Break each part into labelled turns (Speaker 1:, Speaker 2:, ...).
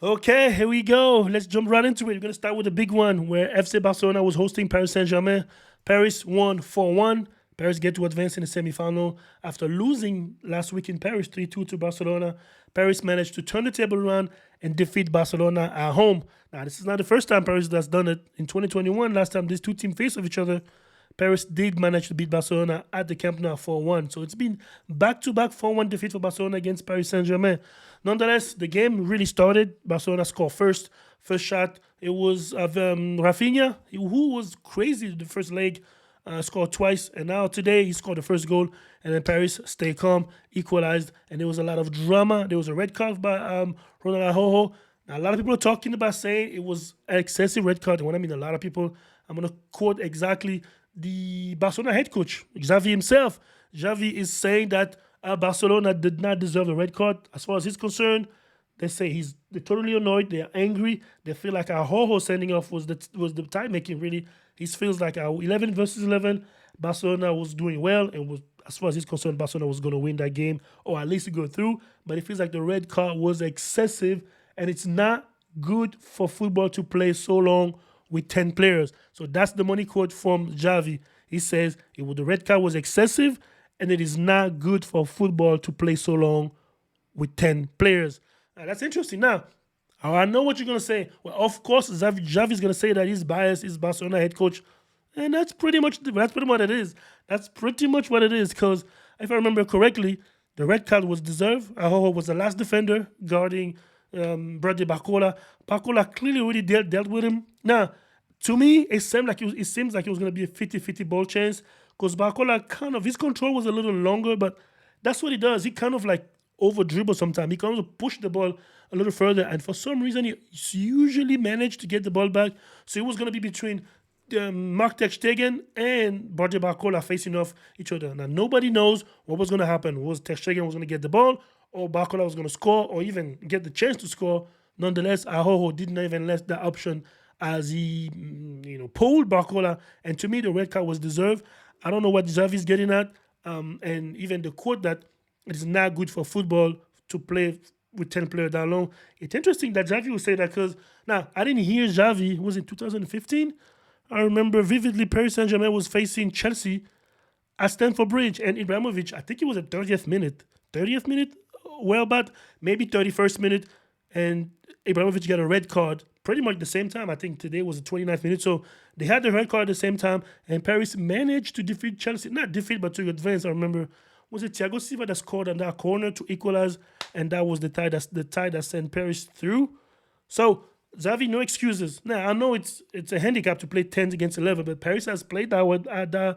Speaker 1: Okay, here we go. Let's jump right into it. We're going to start with the big one where FC Barcelona was hosting Paris Saint-Germain. Paris won 4-1. Paris get to advance in the semifinal after losing last week in Paris 3-2 to Barcelona. Paris managed to turn the table around and defeat Barcelona at home. Now, this is not the first time Paris has done it. In 2021, last time these two teams faced of each other, Paris did manage to beat Barcelona at the Camp Nou 4-1. So it's been back-to-back 4-1 defeat for Barcelona against Paris Saint-Germain. Nonetheless, the game really started. Barcelona scored first. First shot, it was of Rafinha, who was crazy the first leg, scored twice. And now today, he scored the first goal. And then Paris stayed calm, equalized. And there was a lot of drama. There was a red card by Ronald Araujo. Now, a lot of people are talking about saying it was an excessive red card. And when I mean a lot of people, I'm going to quote exactly the Barcelona head coach, Xavi himself. Xavi is saying that Barcelona did not deserve a red card. As far as he's concerned, they're totally annoyed. They're angry. They feel like our Ho sending off was the time making. Really, he feels like our 11 versus 11. Barcelona was doing well, and was, as far as he's concerned, Barcelona was going to win that game or at least go through. But it feels like the red card was excessive, and it's not good for football to play so long with 10 players. So that's the money quote from Xavi. He says the red card was excessive and it is not good for football to play so long with 10 players. Now, that's interesting. Now, I know what you're going to say. Well, of course, Xavi's going to say that he's biased, he's Barcelona head coach. And that's pretty much what it is. That's pretty much what it is. Because if I remember correctly, the red card was deserved. Araujo was the last defender guarding Brady Barcola. Barcola clearly already dealt with him. Now, to me, it seems like it was going to be a 50-50 ball chance because Barcola his control was a little longer, but that's what he does. He kind of like over dribble sometimes. He kind of push the ball a little further, and for some reason, he usually managed to get the ball back. So it was going to be between Mark Ter Stegen and Borja Barcola facing off each other. Now, nobody knows what was going to happen. Was Ter Stegen was going to get the ball, or Barcola was going to score, or even get the chance to score. Nonetheless, Araujo didn't even let that option as he, pulled Barcola. And to me, the red card was deserved. I don't know what Xavi's getting at. And even the quote that it is not good for football to play with 10 players that long. It's interesting that Xavi would say that because, now, I didn't hear Xavi. It was in 2015. I remember vividly Paris Saint-Germain was facing Chelsea at Stamford Bridge. And Ibrahimovic, I think it was at 30th minute. 30th minute? Well, but maybe 31st minute. And Ibrahimovic got a red card pretty much the same time. I think today was the 29th minute. So they had the red card at the same time. And Paris managed to defeat Chelsea. Not defeat, but to advance. I remember, was it Thiago Silva that scored on that corner to equalize? And that was the tie that sent Paris through. So Xavi, no excuses. Now, I know it's a handicap to play 10 against 11, but Paris has played that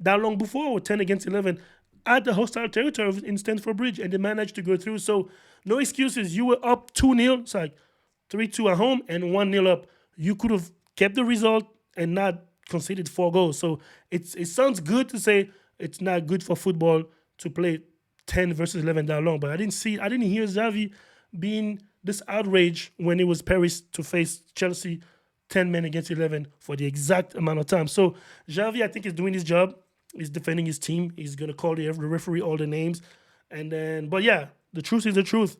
Speaker 1: long before with 10 against 11 at the hostile territory in Stamford Bridge, and they managed to go through. So, no excuses. You were up 2-0. It's like 3-2 at home and 1-0 up. You could have kept the result and not conceded 4 goals. So, it sounds good to say it's not good for football to play 10 versus 11 that long, but I didn't hear Xavi being this outrage when it was Paris to face Chelsea 10 men against 11 for the exact amount of time. So Xavi, I think, is doing his job. He's defending his team. He's going to call the referee all the names. And then, but yeah, the truth is the truth.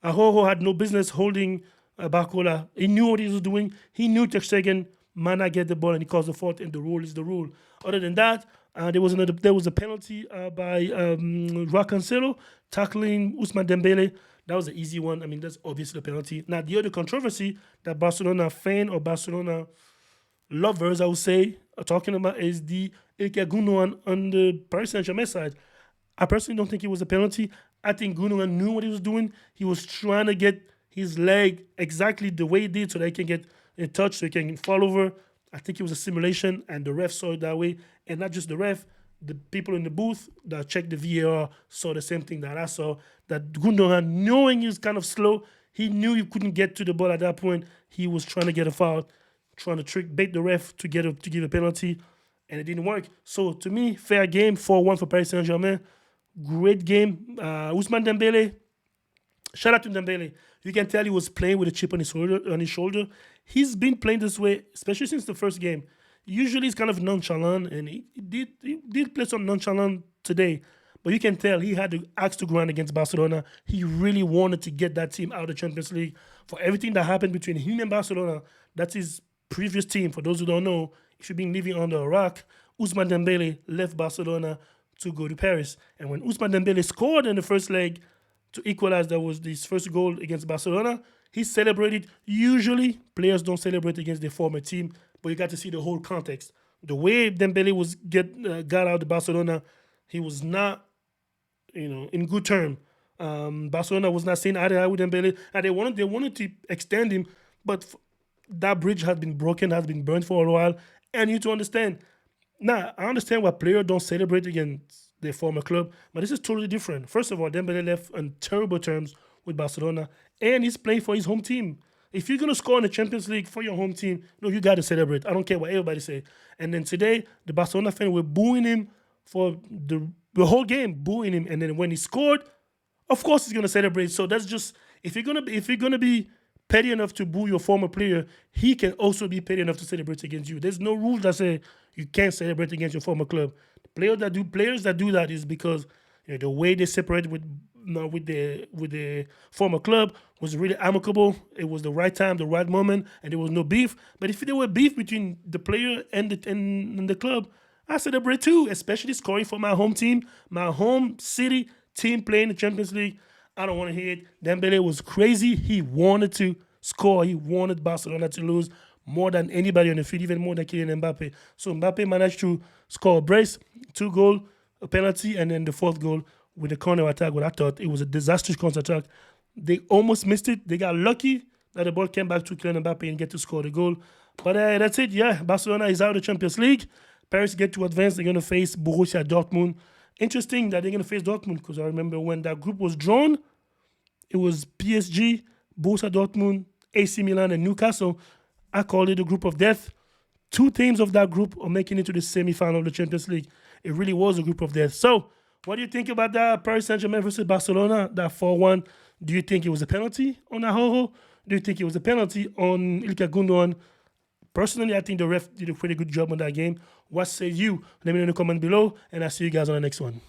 Speaker 1: Araujo had no business holding Barcola. He knew what he was doing. He knew Ter Stegen might not get the ball, and he calls the fault, and the rule is the rule. Other than that, there was a penalty by Joao Cancelo tackling Ousmane Dembele. That was an easy one. I mean, that's obviously a penalty. Now, the other controversy that Barcelona fan or Barcelona lovers, I would say, are talking about is the Ilkay Gundogan on the Paris Saint-Germain side. I personally don't think it was a penalty. I think Gundogan knew what he was doing. He was trying to get his leg exactly the way he did so that he can get in touch, so he can fall over. I think it was a simulation, and the ref saw it that way. And not just the ref, the people in the booth that checked the VAR saw the same thing that I saw, that Gundogan, knowing he was kind of slow, he knew he couldn't get to the ball at that point. He was trying to get a foul, trying to bait the ref to give a penalty, and it didn't work. So to me, fair game, 4-1 for Paris Saint-Germain. Great game. Ousmane Dembele, shout out to Dembele. You can tell he was playing with a chip on his shoulder. He's been playing this way, especially since the first game. Usually he's kind of nonchalant, and he did play some nonchalant today. but you can tell he had the axe to grind against Barcelona. He really wanted to get that team out of the Champions League. For everything that happened between him and Barcelona, that's his previous team. For those who don't know, if you've been living under a rock, Ousmane Dembele left Barcelona to go to Paris. And when Ousmane Dembele scored in the first leg to equalize, that was his first goal against Barcelona, he celebrated. Usually, players don't celebrate against their former team, but you got to see the whole context. The way Dembele was got out of Barcelona, he was not, in good term. Barcelona was not saying eye to eye with Dembele, and they wanted to extend him, but that bridge has been broken, has been burned for a while, and you need to understand. Now, I understand why players don't celebrate against their former club, but this is totally different. First of all, Dembele left on terrible terms with Barcelona, and he's playing for his home team. If you're gonna score in the Champions League for your home team, you got to celebrate. I don't care what everybody say. And then today, the Barcelona fans were booing him for the whole game, booing him. And then when he scored, of course he's gonna celebrate. So that's just if you're gonna be petty enough to boo your former player, he can also be petty enough to celebrate against you. There's no rules that say you can't celebrate against your former club. Players that do that is because the way they separate with the former club was really amicable. It was the right time, the right moment, and there was no beef. But if there were beef between the player and the club, I celebrate too, especially scoring for my home team, my home city team playing the Champions League. I don't want to hear it. Dembele was crazy. He wanted to score. He wanted Barcelona to lose more than anybody on the field, even more than Kylian Mbappe. So Mbappe managed to score a brace, 2 goals, a penalty, and then the 4th goal with a corner attack. What I thought it was a disastrous counter attack. They almost missed it. They got lucky that the ball came back to Kylian Mbappe and get to score the goal. But that's it. Yeah, Barcelona is out of the Champions League. Paris get to advance. They're going to face Borussia Dortmund. Interesting that they're going to face Dortmund because I remember when that group was drawn, it was PSG, Borussia Dortmund, AC Milan, and Newcastle. I call it a group of death. 2 teams of that group are making it to the semi-final of the Champions League. It really was a group of death. So, what do you think about that Paris Saint-Germain versus Barcelona, that 4-1? Do you think it was a penalty on Araujo? Do you think it was a penalty on Ilkay Gundogan? Personally, I think the ref did a pretty good job on that game. What say you? Let me know in the comment below, and I'll see you guys on the next one.